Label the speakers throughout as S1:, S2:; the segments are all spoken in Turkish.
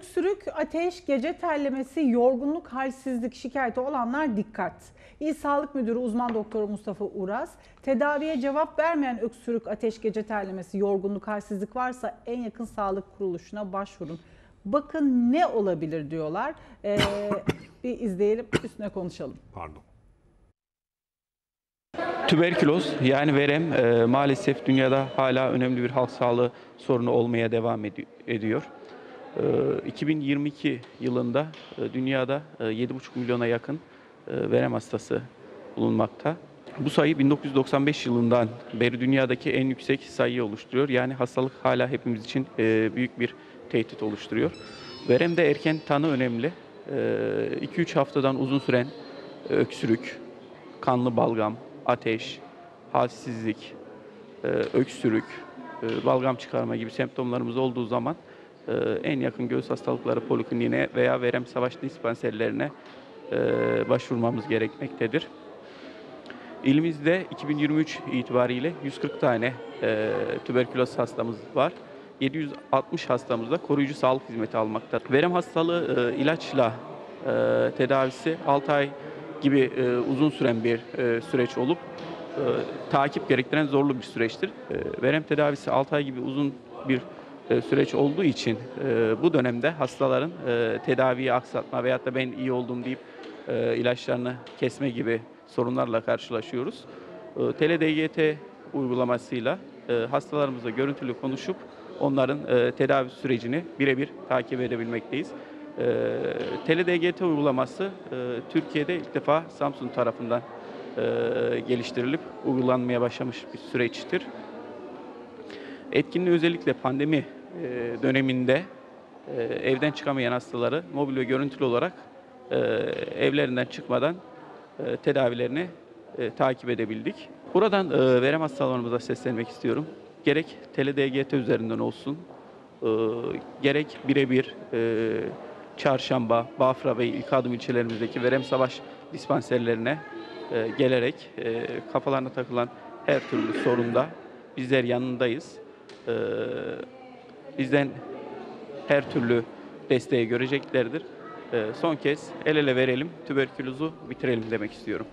S1: Öksürük, ateş, gece terlemesi, yorgunluk, halsizlik şikayeti olanlar dikkat. İl Sağlık Müdürü uzman doktor Mustafa Uras, tedaviye cevap vermeyen öksürük, ateş, gece terlemesi, yorgunluk, halsizlik varsa en yakın sağlık kuruluşuna başvurun. Bakın ne olabilir diyorlar. Bir izleyelim, üstüne konuşalım.
S2: Pardon.
S3: Tüberküloz yani verem maalesef dünyada hala önemli bir halk sağlığı sorunu olmaya devam ediyor. 2022 yılında dünyada 7,5 milyona yakın verem hastası bulunmakta. Bu sayı 1995 yılından beri dünyadaki en yüksek sayıyı oluşturuyor. Yani hastalık hala hepimiz için büyük bir tehdit oluşturuyor. Veremde erken tanı önemli. 2-3 haftadan uzun süren öksürük, kanlı balgam, ateş, halsizlik, öksürük, balgam çıkarma gibi semptomlarımız olduğu zaman en yakın göğüs hastalıkları polikliniğine veya verem savaş dispanserlerine başvurmamız gerekmektedir. İlimizde 2023 itibariyle 140 tane tüberküloz hastamız var. 760 hastamız da koruyucu sağlık hizmeti almakta. Verem hastalığı ilaçla tedavisi 6 ay gibi uzun süren bir süreç olup takip gerektiren zorlu bir süreçtir. Verem tedavisi 6 ay gibi uzun bir süreç olduğu için bu dönemde hastaların tedaviyi aksatma veyahut da ben iyi oldum deyip ilaçlarını kesme gibi sorunlarla karşılaşıyoruz. Tele-DGT uygulamasıyla hastalarımızla görüntülü konuşup onların tedavi sürecini birebir takip edebilmekteyiz. Tele-DGT uygulaması Türkiye'de ilk defa Samsung tarafından geliştirilip uygulanmaya başlamış bir süreçtir. Etkinliği özellikle pandemi döneminde evden çıkamayan hastaları mobil ve görüntülü olarak evlerinden çıkmadan tedavilerini takip edebildik. Buradan verem hastalarımıza seslenmek istiyorum. Gerek Tele-DGT üzerinden olsun, gerek birebir Çarşamba, Bafra ve İlk Adım ilçelerimizdeki verem savaş dispanserlerine gelerek kafalarına takılan her türlü sorunda bizler yanındayız. Bizden her türlü desteği göreceklerdir. Son kez el ele verelim, tüberkülozu bitirelim demek istiyorum.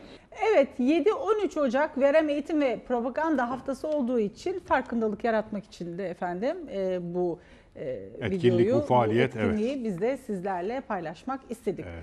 S1: Evet, 7-13 Ocak Verem Eğitim ve Propaganda Haftası olduğu için farkındalık yaratmak için de efendim bu
S2: Etkinlik,
S1: videoyu,
S2: bu faaliyet,
S1: etkinliği biz de sizlerle paylaşmak istedik.
S2: Evet.